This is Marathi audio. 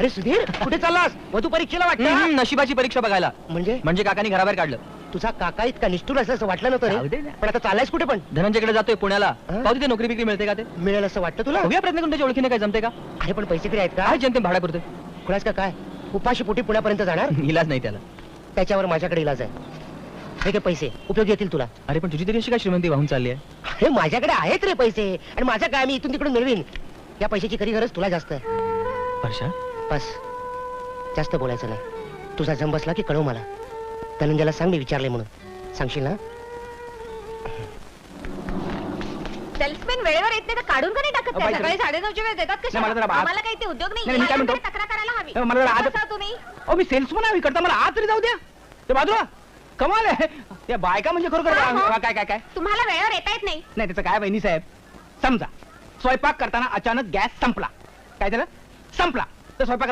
अरे सुधीर, कुठे चाललास? वधू परीक्षेला वाटतं? नशिबाची परीक्षा बघायला. म्हणजे काकांनी घराबाहेर काढलं. तुझा काका इतका निष्ठुर असं वाटलं नव्हतं जाऊ दे रे. ना. पण आता चालायस कुठे? पण धनंजयकडे जातोय पुण्याला. हं? पाहू तिथे नोकरी बिकरी मिळते का ते. मिळेल असं वाटतं तुला? बघूया प्रयत्न करून त्याच्या ओळखीने काय जमते का. अरे पण पैसे तरी आहेत का? काय जनते भाड्यापुरते. कुणास का काय? उपाशी पोटी पुण्यापर्यंत जाणार? इलाज नाही त्याला. त्याच्यावर माझ्याकडे इलाज आहे. हे घे पैसे, उपयोगी येतील तुला. अरे पण तुझी तरी अशी काय श्रीमंती वाहून चालली आहे. अरे माझ्याकडे आहेत रे पैसे, आणि माझं काय, मी इथून तिकडून मिळवीन. या पैशाची खरी गरज तुला जास्त आहे. वर्षा, बस, जास्त बोलायचं नाही. तुझा जम बसला की कळव मला. धनंजयला सांग मी विचारले म्हणून. सांगशील ना? सेल्समॅन वेळेवर येत नाही तर काढून का नाही टाकत? बाई, सकाळी 9:30ची वेळ देतात नाही, मला जरा कशा? आत- आम्हाला काही ते उद्योग नाही. नाही, मी काय म्हणतो? माझ्याकडे तक्रार करायला हवी. नाही, मला जरा आत- कसा तुम्ही? मी सेल्समन आहे करता, मला आत तरी जाऊ द्या. ते बाजूला कमाल आहे. त्या बायका म्हणजे खरोखर हा, हा. काय काय काय तुम्हाला वेळेवर येता येत नाही. नाही त्याचं काय वहिनी साहेब. समजा स्वयंपाक करताना अचानक गॅस संपला. काय झालं? संपला तर स्वयंपाक